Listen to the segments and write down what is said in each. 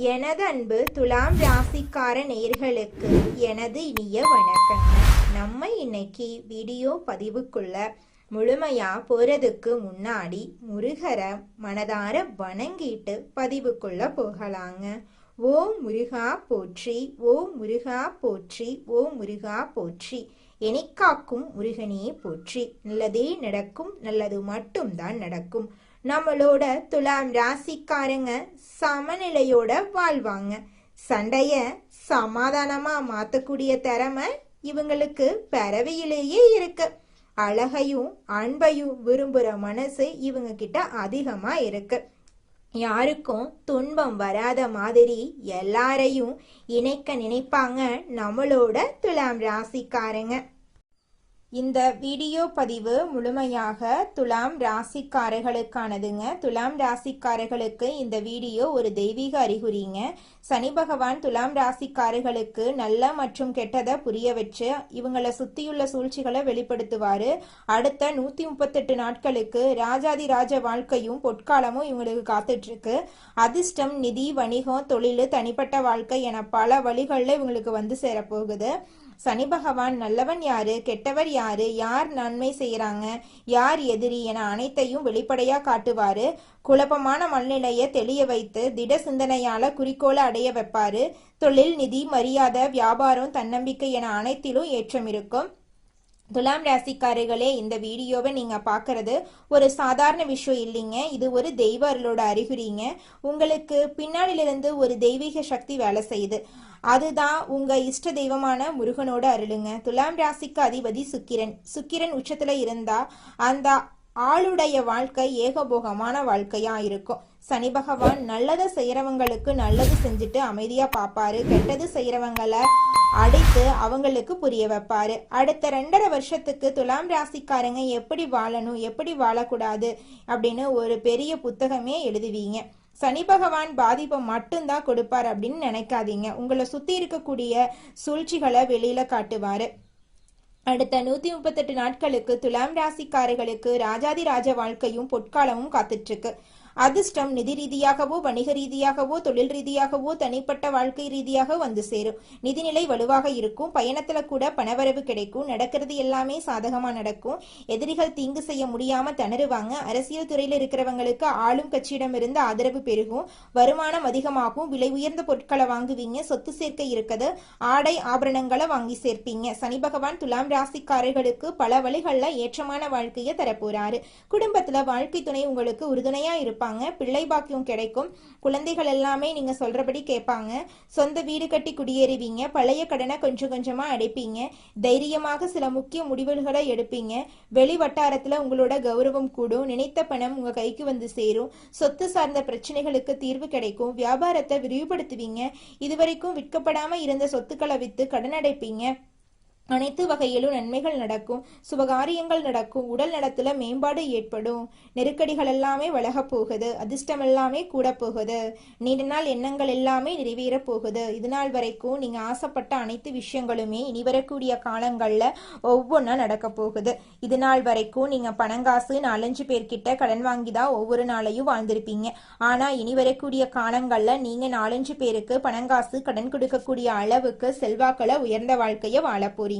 எனது அன்பு துலாம் ராசிக்கார நேயர்களுக்கு எனது இனிய வணக்கங்க. நம்ம இன்னைக்கு வீடியோ பதிவுக்குள்ள முழுமையா போறதுக்கு முன்னாடி முருகரை மனதார வணங்கிட்டு பதிவுக்குள்ள போகலாங்க. ஓம் முருகா போற்றி, ஓம் முருகா போற்றி, ஓம் முருகா போற்றி. எனிக்காக்கும் முருகனே போற்றி. நல்லதே நடக்கும், நல்லது மட்டும்தான் நடக்கும். நம்மளோட துலாம் ராசிக்காரங்க சமநிலையோட வாழ்வாங்க. சண்டைய சமாதானமா மாத்தக்கூடிய திறமை இவங்களுக்கு பிறவியிலேயே இருக்கு. அழகையும் அன்பையும் விரும்புற மனசு இவங்க கிட்ட அதிகமா இருக்கு. யாருக்கும் துன்பம் வராத மாதிரி எல்லாரையும் இணைக்க நினைப்பாங்க நம்மளோட துலாம் ராசிக்காரங்க. இந்த வீடியோ பதிவு முழுமையாக துலாம் ராசிக்காரர்களுக்கானதுங்க. துலாம் ராசிக்காரர்களுக்கு இந்த வீடியோ ஒரு தெய்வீக அறிகுறிங்க. சனி பகவான் துலாம் ராசிக்காரர்களுக்கு நல்ல மற்றும் கெட்டதை புரிய வச்சு இவங்களை சுத்தியுள்ள சூழ்ச்சிகளை வெளிப்படுத்துவாரு. அடுத்த 138 நாட்களுக்கு ராஜாதி ராஜ வாழ்க்கையும் பொற்காலமும் இவங்களுக்கு காத்துட்டு இருக்கு. அதிர்ஷ்டம், நிதி, வணிகம், தொழில், தனிப்பட்ட வாழ்க்கை என பல வழிகளில் இவங்களுக்கு வந்து சேரப்போகுது. சனி பகவான் நல்லவன் யாரு, கெட்டவர் யாரு, யார் நன்மை செய்யறாங்க, யார் எதிரி என அனைத்தையும் வெளிப்படையா காட்டுவாரு. குழப்பமான மனநிலையை தெளிய வைத்து திட சிந்தனையால குறிக்கோளை அடைய வைப்பாரு. தொழில், நிதி, மரியாதை, வியாபாரம், தன்னம்பிக்கை என அனைத்திலும் ஏற்றம் இருக்கும். துலாம் ராசிக்காரர்களே, இந்த வீடியோவை நீங்க பாக்குறது ஒரு சாதாரண விஷயம் இல்லைங்க. இது ஒரு தெய்வ அருளோட அறிகுறிங்க. உங்களுக்கு பின்னாடியிலிருந்து ஒரு தெய்வீக சக்தி வேலை செய்யுது. அதுதான் உங்க இஷ்ட தெய்வமான முருகனோட அருளுங்க. துலாம் ராசிக்கு அதிபதி சுக்கிரன். சுக்கிரன் உச்சத்துல இருந்தா அந்த ஆளுடைய வாழ்க்கை ஏகபோகமான வாழ்க்கையா இருக்கும். சனி பகவான் நல்லதை செய்யறவங்களுக்கு நல்லது செஞ்சுட்டு அமைதியா பாப்பாரு. கெட்டது செய்யறவங்களை அடித்து அவங்களுக்கு புரிய வைப்பாரு. அடுத்த 2.5 வருஷத்துக்கு துலாம் ராசிக்காரங்க எப்படி வாழணும், எப்படி வாழக்கூடாது அப்படின்னு ஒரு பெரிய புத்தகமே எழுதுவீங்க. சனி பகவான் பாதிப்பை மட்டும்தான் கொடுப்பார் அப்படின்னு நினைக்காதீங்க. உங்களை சுத்தி இருக்கக்கூடிய சூழ்ச்சிகளை வெளியில காட்டுவாரு. அடுத்த 138 நாட்களுக்கு துலாம் ராசிக்காரர்களுக்கு ராஜாதி ராஜ வாழ்க்கையும் பொற்காலமும் காத்துட்டு இருக்கு. அதிர்ஷ்டம் நிதி ரீதியாகவோ, வணிக ரீதியாகவோ, தொழில் ரீதியாகவோ, தனிப்பட்ட வாழ்க்கை ரீதியாக வந்து சேரும். நிதிநிலை வலுவாக இருக்கும். பயணத்துல கூட பணவரவு கிடைக்கும். நடக்கிறது எல்லாமே சாதகமா நடக்கும். எதிரிகள் தீங்கு செய்ய முடியாம திணறுவாங்க. அரசியல் துறையில இருக்கிறவங்களுக்கு ஆளும் கட்சியிடம் இருந்து ஆதரவு பெருகும். வருமானம் அதிகமாகும். விலை உயர்ந்த பொருட்களை வாங்குவீங்க. சொத்து சேர்க்கை இருக்குது. ஆடை ஆபரணங்களை வாங்கி சேர்ப்பீங்க. சனி பகவான் துலாம் ராசிக்காரர்களுக்கு பல வழிகள்ல ஏற்றமான வாழ்க்கையை தரப்போறாரு. குடும்பத்துல வாழ்க்கை துணை உங்களுக்கு உறுதுணையா இருப்பாங்க. பிள்ளை பாக்கியம் கிடைக்கும். குழந்தைகள் எல்லாமே நீங்க சொல்றபடி கேட்பாங்க. சொந்த வீடு கட்டி குடியேறுவீங்க. பழைய கடனை கொஞ்சம் கொஞ்சமா அடைப்பீங்க. தைரியமாக சில முக்கிய முடிவுகளை எடுப்பீங்க. வெளி வட்டாரத்துல உங்களோட கௌரவம் கூடும். நினைத்த பணம் உங்க கைக்கு வந்து சேரும். சொத்து சார்ந்த பிரச்சனைகளுக்கு தீர்வு கிடைக்கும். வியாபாரத்தை விரிவுபடுத்துவீங்க. இதுவரைக்கும் விற்கப்படாம இருந்த சொத்துக்களை வித்து கடன் அடைப்பீங்க. அனைத்து வகையிலும் நன்மைகள் நடக்கும். சுபகாரியங்கள் நடக்கும். உடல் நலத்துல மேம்பாடு ஏற்படும். நெருக்கடிகள் எல்லாமே விலக போகுது. அதிர்ஷ்டம் எல்லாமே கூட போகுது. நீண்ட நாள் எண்ணங்கள் எல்லாமே நிறைவேற போகுது. இது நாள் வரைக்கும் நீங்க ஆசைப்பட்ட அனைத்து விஷயங்களுமே இனி வரக்கூடிய காலங்கள்ல ஒவ்வொன்றா நடக்க போகுது. இது நாள் வரைக்கும் நீங்க பணங்காசு 4-5 பேர்கிட்ட கடன் வாங்கிதான் ஒவ்வொரு நாளையும் வாழ்ந்திருப்பீங்க. ஆனா இனி வரக்கூடிய காலங்கள்ல நீங்க 4-5 பேருக்கு பணங்காசு கடன் கொடுக்கக்கூடிய அளவுக்கு செல்வாக்களை உயர்ந்த வாழ்க்கைய வாழ போறீங்க.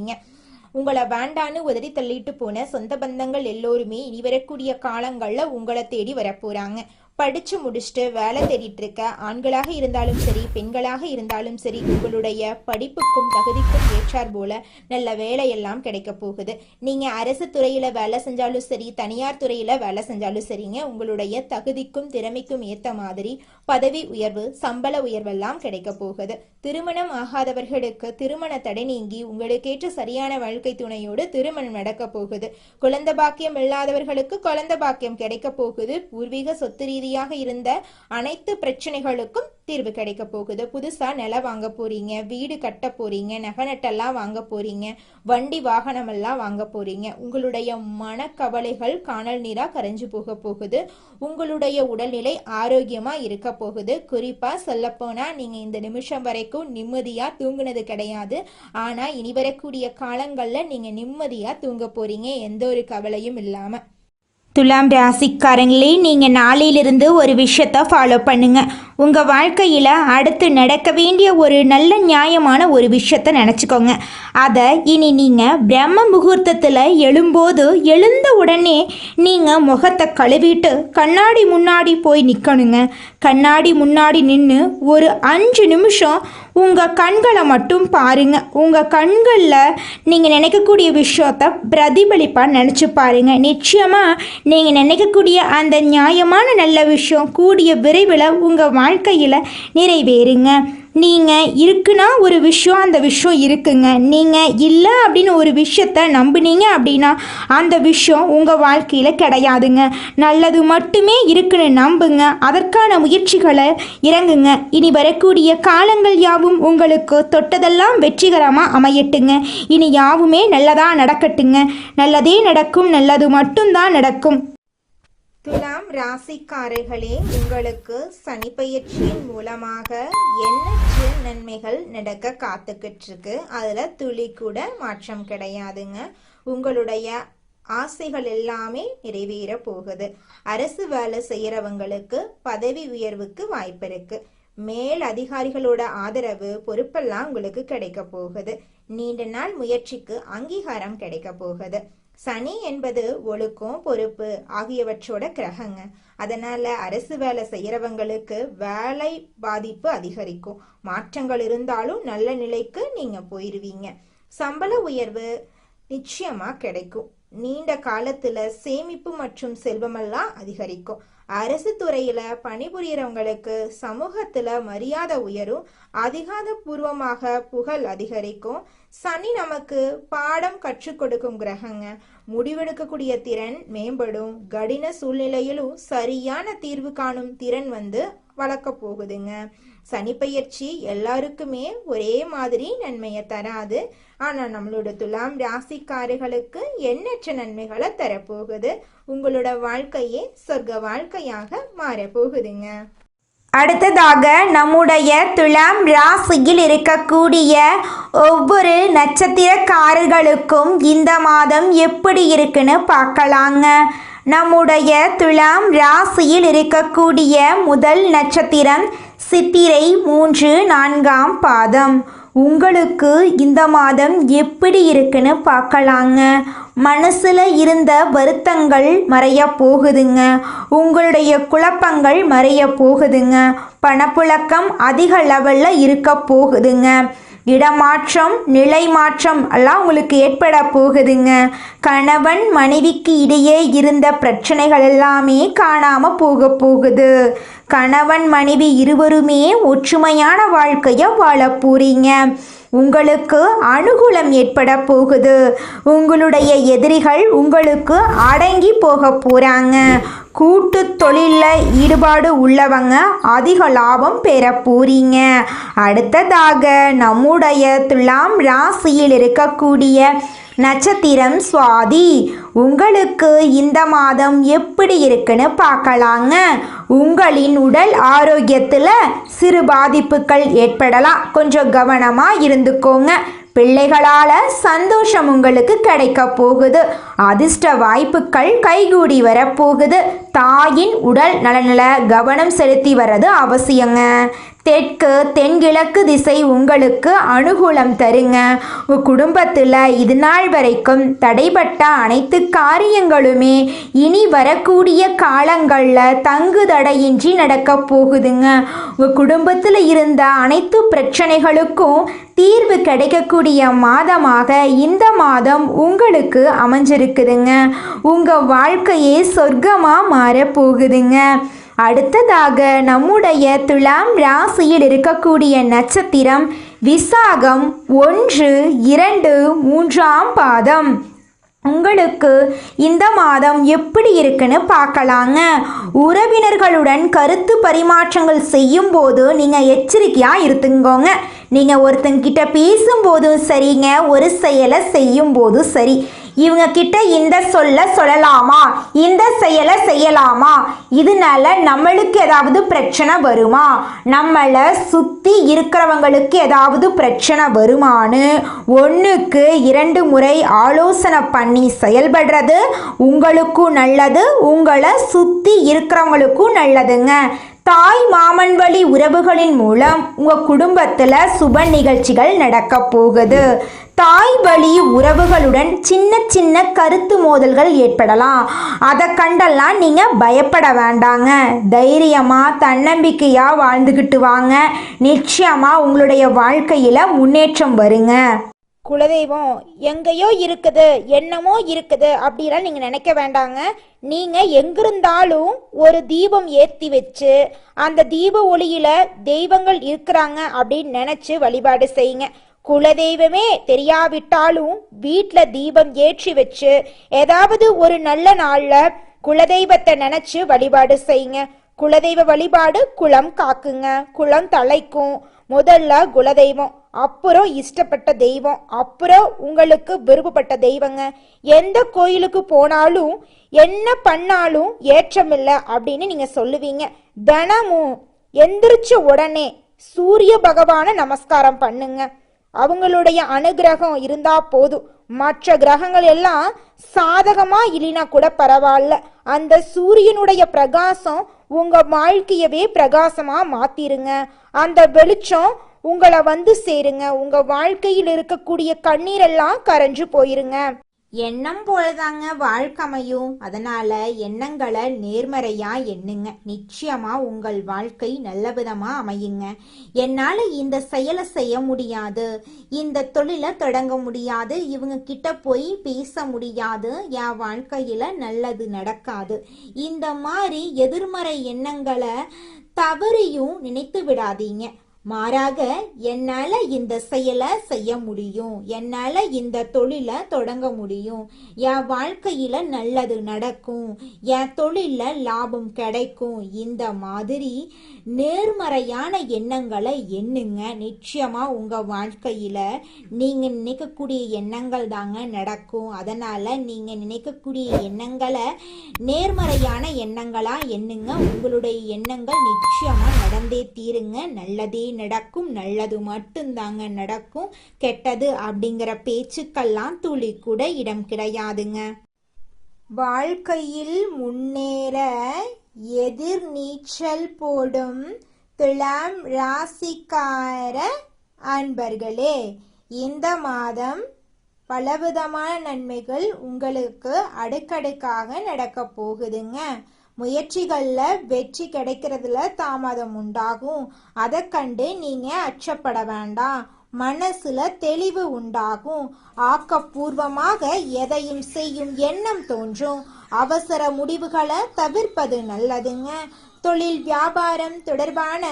உங்களை வேண்டான்னு உதறி தள்ளிட்டு போன சொந்த பந்தங்கள் எல்லோருமே இனி வரக்கூடிய காலங்கள்ல உங்களை தேடி வரப்போறாங்க. படிச்சு முடிச்சுட்டு வேலை தேடிட்டு இருக்க ஆண்களாக இருந்தாலும் சரி, பெண்களாக இருந்தாலும் சரி, உங்களுடைய படிப்புக்கும் தகுதிக்கும் ஏற்றார் போல நல்ல வேலையெல்லாம் கிடைக்க போகுது. நீங்க அரசு துறையில வேலை செஞ்சாலும் சரி, தனியார் துறையில வேலை செஞ்சாலும் சரிங்க, உங்களுடைய தகுதிக்கும் திறமைக்கும் ஏத்த மாதிரி பதவி உயர்வு, சம்பள உயர்வெல்லாம் கிடைக்க போகுது. திருமணம் ஆகாதவர்களுக்கு திருமண தடை நீங்கி உங்களுக்கேற்ற சரியான வாழ்க்கை துணையோடு திருமணம் நடக்க போகுது. குழந்தை பாக்கியம் இல்லாதவர்களுக்கு குழந்தை பாக்கியம் கிடைக்க போகுது. பூர்வீக சொத்து ரீதியாக இருந்த அனைத்து பிரச்சனைகளுக்கும் தீர்வு கிடைக்க போகுது. புதுசா நிலம் வாங்க போறீங்க. வீடு கட்ட போறீங்க. நகை நட்டெல்லாம் வாங்க போறீங்க. வண்டி வாகனம் எல்லாம் வாங்க போறீங்க. உங்களுடைய மனக்கவலைகள் காணல் நீரா கரைஞ்சு போக போகுது. உங்களுடைய உடல்நிலை ஆரோக்கியமா இருக்க போகுது. குறிப்பா சொல்ல போனா நீங்க இந்த நிமிஷம் வரைக்கும் நிம்மதியா தூங்குனது கிடையாது. ஆனா இனி வரக்கூடிய காலங்கள்ல நீங்க நிம்மதியா தூங்க போறீங்க, எந்த ஒரு கவலையும் இல்லாம. துலாம் ராசிக்காரங்களே, நீங்கள் நாளையிலிருந்து ஒரு விஷயத்தை ஃபாலோ பண்ணுங்க. உங்கள் வாழ்க்கையில் அடுத்து நடக்க வேண்டிய ஒரு நல்ல நியாயமான ஒரு விஷயத்தை நினச்சிக்கோங்க. அதை இனி நீங்கள் பிரம்ம முகூர்த்தத்தில் எழுந்த உடனே நீங்கள் முகத்தை கழுவிட்டு கண்ணாடி முன்னாடி போய் நிற்கணுங்க. கண்ணாடி முன்னாடி நின்று ஒரு 5 நிமிஷம் உங்கள் கண்களை மட்டும் பாருங்கள். உங்கள் கண்களில் நீங்கள் நினைக்கக்கூடிய விஷயத்தை பிரதிபலிப்பாக நினச்சி பாருங்கள். நிச்சயமாக நீங்கள் நினைக்கக்கூடிய அந்த நியாயமான நல்ல விஷயம் கூடிய விரைவில் உங்கள் வாழ்க்கையில் நிறைவேறுங்க. நீங்கள் இருக்குன்னா ஒரு விஷயம், அந்த விஷயம் இருக்குங்க. நீங்கள் இல்லை அப்படின்னு ஒரு விஷயத்த நம்புனீங்க அப்படின்னா அந்த விஷயம் உங்கள் வாழ்க்கையில் கிடையாதுங்க. நல்லது மட்டுமே இருக்குன்னு நம்புங்க. அதற்கான முயற்சிகளை இறங்குங்க. இனி வரக்கூடிய காலங்கள் யாவும் உங்களுக்கு தொட்டதெல்லாம் வெற்றிகரமாக அமையட்டுங்க. இனி யாவுமே நல்லதாக நடக்கட்டுங்க. நல்லதே நடக்கும், நல்லது மட்டும்தான் நடக்கும். துலாம் ராசிக்காரர்களே, உங்களுக்கு சனி பயிற்சியின் மூலமாக எண்ணற்ற நன்மைகள் நடக்க காத்துக்கிட்டு இருக்கு. அதில் துளி கூட மாற்றம் கிடையாதுங்க. உங்களுடைய ஆசைகள் எல்லாமே நிறைவேற போகுது. அரசு வேலை செய்கிறவங்களுக்கு பதவி உயர்வுக்கு வாய்ப்பு இருக்கு. மேல் அதிகாரிகளோட ஆதரவு, பொறுப்பெல்லாம் உங்களுக்கு கிடைக்க போகுது. நீண்ட நாள் முயற்சிக்கு அங்கீகாரம் கிடைக்க போகுது. சனி என்பது ஒழுக்கம், பொறுப்பு ஆகியவற்றோட கிரகங்க. அதனால அரசு வேலை செய்யறவங்களுக்கு வேலை பாதிப்பு அதிகரிக்கும். மாற்றங்கள் இருந்தாலும் நல்ல நிலைக்கு நீங்க போயிருவீங்க. சம்பள உயர்வு நிச்சயமா கிடைக்கும். நீண்ட காலத்துல சேமிப்பு மற்றும் செல்வமெல்லாம் அதிகரிக்கும். அரசு துறையில பணிபுரியறவங்களுக்கு சமூகத்துல மரியாதை உயரும். அதிகாரபூர்வமாக புகழ் அதிகரிக்கும். சனி நமக்கு பாடம் கற்றுக் கொடுக்கும் கிரகங்க. முடிவெடுக்கக்கூடிய திறன் மேம்படும். கடின சூழ்நிலையிலும் சரியான தீர்வு காணும் திறன் வளர்க்க போகுதுங்க. சனி பயிற்சி எல்லாருக்குமே ஒரே மாதிரி நன்மையை தராது. ஆனா நம்மளோட துலாம் ராசிக்காரர்களுக்கு எண்ணற்ற நன்மைகளை தரப்போகுது. உங்களோட வாழ்க்கையே சொர்க்க வாழ்க்கையாக மாறப்போகுதுங்க. அடுத்ததாக நம்முடைய துலாம் ராசியில் இருக்கக்கூடிய ஒவ்வொரு நட்சத்திரக்காரர்களுக்கும் இந்த மாதம் எப்படி இருக்குன்னு பார்க்கலாங்க. நம்முடைய துலாம் ராசியில் இருக்கக்கூடிய முதல் நட்சத்திரம் சித்திரை 3, 4ஆம் பாதம். உங்களுக்கு இந்த மாதம் எப்படி இருக்குன்னு பார்க்கலாங்க. மனசில் இருந்த வருத்தங்கள் மறைய போகுதுங்க. உங்களுடைய குழப்பங்கள் மறைய போகுதுங்க. பணப்புழக்கம் அதிக லெவலில் இருக்க போகுதுங்க. இடமாற்றம், நிலை மாற்றம் எல்லாம் உங்களுக்கு ஏற்பட போகுதுங்க. கணவன் மனைவிக்கு இடையே இருந்த பிரச்சனைகள் எல்லாமே காணாமல் போகுது. கணவன் மனைவி இருவருமே ஒற்றுமையான வாழ்க்கையை வாழ போறீங்க. உங்களுக்கு அனுகூலம் ஏற்பட போகுது. உங்களுடைய எதிரிகள் உங்களுக்கு அடங்கி போக போறாங்க. கூட்டு தொழிலில் ஈடுபாடு உள்ளவங்க அதிக லாபம் பெற போறீங்க. அடுத்ததாக நம்முடைய துலாம் ராசியில் இருக்கக்கூடிய நட்சத்திரம் சுவாதி. உங்களுக்கு இந்த மாதம் எப்படி இருக்குன்னு பார்க்கலாங்க. உங்களின் உடல் ஆரோக்கியத்தில் சிறு பாதிப்புகள் ஏற்படலாம். கொஞ்சம் கவனமாக இருந்துக்கோங்க. பிள்ளைகளால் சந்தோஷம் உங்களுக்கு கிடைக்க போகுது. அதிர்ஷ்ட வாய்ப்புகள் கைகூடி வரப்போகுது. தாயின் உடல் நலனில் கவனம் செலுத்தி வர்றது அவசியங்க. தெற்கு தென்கிழக்கு திசை உங்களுக்கு அனுகூலம் தருங்க. உங்கள் குடும்பத்தில் இது நாள் வரைக்கும் தடைப்பட்ட அனைத்து காரியங்களுமே இனி வரக்கூடிய காலங்களில் தங்கு தடையின்றி நடக்க போகுதுங்க. உங்கள் குடும்பத்தில் இருந்த அனைத்து பிரச்சனைகளுக்கும் தீர்வு கிடைக்கக்கூடிய மாதமாக இந்த மாதம் உங்களுக்கு அமைஞ்சிருக்குதுங்க. உங்கள் வாழ்க்கையே சொர்க்கமாக மாறப்போகுதுங்க. அடுத்ததாக நம்முடைய துலாம் ராசியில் இருக்கக்கூடிய நட்சத்திரம் விசாகம் 1, 2, 3ஆம் பாதம். உங்களுக்கு இந்த மாதம் எப்படி இருக்குன்னு பார்க்கலாங்க. உறவினர்களுடன் கருத்து பரிமாற்றங்கள் செய்யும் போது நீங்கள் எச்சரிக்கையாக இருந்துங்கோங்க. நீங்கள் ஒருத்தங்கிட்ட பேசும்போதும் சரிங்க, ஒரு செயலை செய்யும் போதும் சரி, இவங்க கிட்ட இந்த சொல்லலாமா, இந்த செயலை செய்யலாமா, இதனால நம்மளுக்கு ஏதாவது பிரச்சனை வருமா, நம்மளை சுற்றி இருக்கிறவங்களுக்கு ஏதாவது பிரச்சனை வருமானு 1க்கு 2 முறை ஆலோசனை பண்ணி செயல்படுறது உங்களுக்கும் நல்லது, உங்களை சுற்றி இருக்கிறவங்களுக்கும் நல்லதுங்க. தாய் மாமன் வழி உறவுகளின் மூலம் உங்கள் குடும்பத்தில் சுப நிகழ்ச்சிகள் நடக்க போகுது. தாய் வழி உறவுகளுடன் சின்ன சின்ன கருத்து மோதல்கள் ஏற்படலாம். அதை கண்டெல்லாம் நீங்கள் பயப்பட வேண்டாங்க. தைரியமாக தன்னம்பிக்கையாக வாழ்ந்துக்கிட்டு வாங்க. நிச்சயமாக உங்களுடைய வாழ்க்கையில் முன்னேற்றம் வருங்க. குலதெய்வம் எங்கேயோ இருக்குது, என்னமோ இருக்குது அப்படிலாம் நீங்கள் நினைக்க வேண்டாங்க. நீங்கள் எங்கிருந்தாலும் ஒரு தீபம் ஏற்றி வச்சு அந்த தீப ஒளியில் தெய்வங்கள் இருக்கிறாங்க அப்படின்னு நினச்சி வழிபாடு செய்யுங்க. குலதெய்வமே தெரியாவிட்டாலும் வீட்டில் தீபம் ஏற்றி வச்சு ஏதாவது ஒரு நல்ல நாளில் குலதெய்வத்தை நினச்சி வழிபாடு செய்யுங்க. குலதெய்வ வழிபாடு குலம் காக்குங்க, குலம் தலைக்கும். முதல்ல குலதெய்வம், அப்புறம் இஷ்டப்பட்ட தெய்வம், அப்புறம் உங்களுக்கு விருப்பப்பட்ட தெய்வங்க. எந்த கோயிலுக்கு போனாலும் என்ன பண்ணாலும் ஏற்றமில்லை அப்படின்னு நீங்க சொல்லுவீங்க. தினமும் எந்திரிச்ச உடனே சூரிய பகவானை நமஸ்காரம் பண்ணுங்க. அவங்களுடைய அனுகிரகம் இருந்தா போதும். மற்ற கிரகங்கள் எல்லாம் சாதகமா இல்லைனா கூட பரவாயில்ல, அந்த சூரியனுடைய பிரகாசம் உங்க வாழ்க்கையவே பிரகாசமா மாத்திருங்க. அந்த வெளிச்சம் உங்களை வந்து சேருங்க. உங்க வாழ்க்கையில் இருக்கக்கூடிய கண்ணீரெல்லாம் கரைஞ்சு போயிருங்க. எண்ணம் போலதாங்க வாழ்க்கையும். அதனால எண்ணங்களை நேர்மறையா எண்ணுங்க. நிச்சயமா உங்கள் வாழ்க்கை நல்ல விதமா அமையுங்க. என்னால இந்த செயலை செய்ய முடியாது, இந்த தொழிலை தொடங்க முடியாது, இவங்க கிட்ட போய் பேச முடியாது, என் வாழ்க்கையில நல்லது நடக்காது, இந்த மாதிரி எதிர்மறை எண்ணங்களை தவறியும் நினைத்து விடாதீங்க. மாறாக என்னால இந்த செயலை செய்ய முடியும், என்னால இந்த தொழிலை தொடங்க முடியும், என் வாழ்க்கையில நல்லது நடக்கும், என் தொழில லாபம் கிடைக்கும், இந்த மாதிரி நேர்மறையான எண்ணங்களை எண்ணுங்க. நிச்சயமா உங்க வாழ்க்கையில நீங்க நினைக்கக்கூடிய எண்ணங்கள் தாங்க நடக்கும். அதனால நீங்க நினைக்கக்கூடிய எண்ணங்களை நேர்மறையான எண்ணங்களா எண்ணுங்க. உங்களுடைய எண்ணங்கள் நிச்சயமா நடந்தே தீருங்க. நல்லதே நடக்கும், நல்லது மட்டும்தாங்க நடக்கும். கெட்டது அப்படிங்கிற பேச்சுக்கெல்லாம் துளி கூட இடம் கிடையாதுங்க. வாழ்க்கையில் முன்னேற எதிர் நீச்சல் போடும் துலாம் ராசிக்கார அன்பர்களே, இந்த மாதம் பலவிதமான நன்மைகள் உங்களுக்கு அடுக்கடுக்காக நடக்க போகுதுங்க. முயற்சிகளில் வெற்றி கிடைக்கிறதுல தாமதம் உண்டாகும். அதை கண்டு நீங்க அச்சப்பட வேண்டாம். மனசுல தெளிவு உண்டாகும். ஆக்கப்பூர்வமாக எதையும் செய்யும் எண்ணம் தோன்றும். அவசர முடிவுகளை தவிர்ப்பது நல்லதுங்க. தொழில் வியாபாரம் தொடர்பான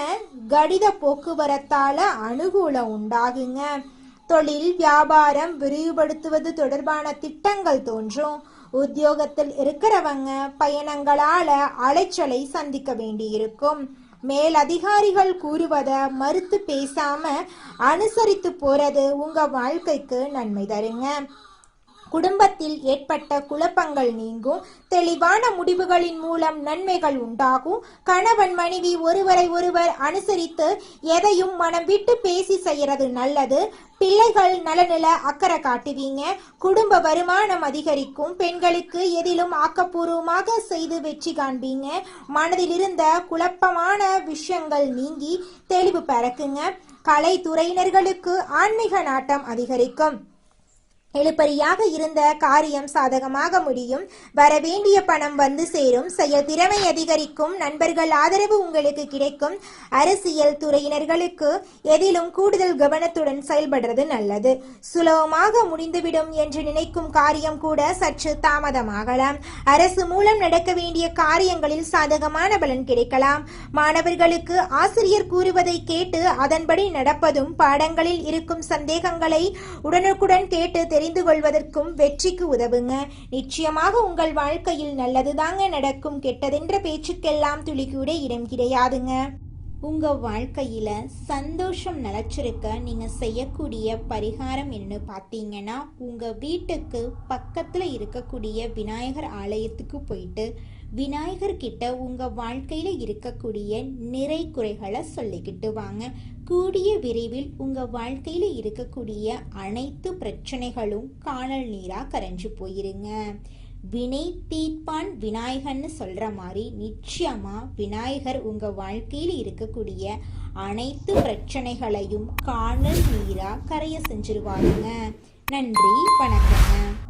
கடித போக்குவரத்தால அனுகூலம் உண்டாகுங்க. தொழில் வியாபாரம் விரிவுபடுத்துவது தொடர்பான திட்டங்கள் தோன்றும். உத்தியோகத்தில் இருக்கிறவங்க பயணங்களால அலைச்சலை சந்திக்க வேண்டியிருக்கும். மேல் அதிகாரிகள் கூறுவதை மறுத்து பேசாம அனுசரித்து போறது உங்க வாழ்க்கைக்கு நன்மை தருங்க. குடும்பத்தில் ஏற்பட்ட குழப்பங்கள் நீங்கும். தெளிவான முடிவுகளின் மூலம் நன்மைகள் உண்டாகும். கணவன் மனைவி ஒருவரை ஒருவர் அனுசரித்து எதையும் மனம் விட்டு பேசி செய்யறது நல்லது. பிள்ளைகள் நலனில அக்கறை காட்டுவீங்க. குடும்ப வருமானம் அதிகரிக்கும். பெண்களுக்கு எதிலும் ஆக்கப்பூர்வமாக செய்து வெற்றி காண்பீங்க. மனதில் இருந்த குழப்பமான விஷயங்கள் நீங்கி தெளிவு பிறக்குங்க. கலைத்துறையினர்களுக்கு ஆன்மீக நாட்டம் அதிகரிக்கும். இழுபறியாக இருந்த காரியம் சாதகமாக முடியும். வரவேண்டிய பணம் வந்து சேரும். செயல் திறமை அதிகரிக்கும். நண்பர்கள் ஆதரவு உங்களுக்கு கிடைக்கும். அரசியல் துறையினர்களுக்கு எதிலும் கூடுதல் கவனத்துடன் செயல்படுறது நல்லது. சுலபமாக முடிந்துவிடும் என்று நினைக்கும் காரியம் கூட சற்று தாமதமாகலாம். அரசு மூலம் நடக்க வேண்டிய காரியங்களில் சாதகமான பலன் கிடைக்கலாம். மாணவர்களுக்கு ஆசிரியர் கூறுவதை கேட்டு அதன்படி நடப்பதும், பாடங்களில் இருக்கும் சந்தேகங்களை உடனுக்குடன் கேட்டு தெரிந்து கொள்வதற்கும் வெற்றிக்கு உதவுங்க. நிச்சயமாக உங்கள் வாழ்க்கையில் நல்லதுதாங்க நடக்கும். கெட்டதென்ற பேச்சுக்கெல்லாம் துளி கூட இடம் கிடையாதுங்க. உங்கள் வாழ்க்கையில் சந்தோஷம் நிலச்சிருக்க நீங்கள் செய்யக்கூடிய பரிகாரம் என்னன்னு பார்த்தீங்கன்னா, உங்கள் வீட்டுக்கு பக்கத்தில் இருக்கக்கூடிய விநாயகர் ஆலயத்துக்கு போயிட்டு விநாயகர்கிட்ட உங்கள் வாழ்க்கையில் இருக்கக்கூடிய நிறை குறைகளை சொல்லிக்கிட்டு வாங்க. கூடிய விரைவில் உங்கள் வாழ்க்கையில் இருக்கக்கூடிய அனைத்து பிரச்சனைகளும் காணல் நீராக கரைஞ்சு போயிருங்க. வினை தீர்ப்பான் விநாயகர்னு சொல்கிற மாதிரி நிச்சயமாக விநாயகர் உங்கள் வாழ்க்கையில் இருக்கக்கூடிய அனைத்து பிரச்சனைகளையும் காணல் நீராக கரைய செஞ்சிருவாருங்க. நன்றி, வணக்கங்க.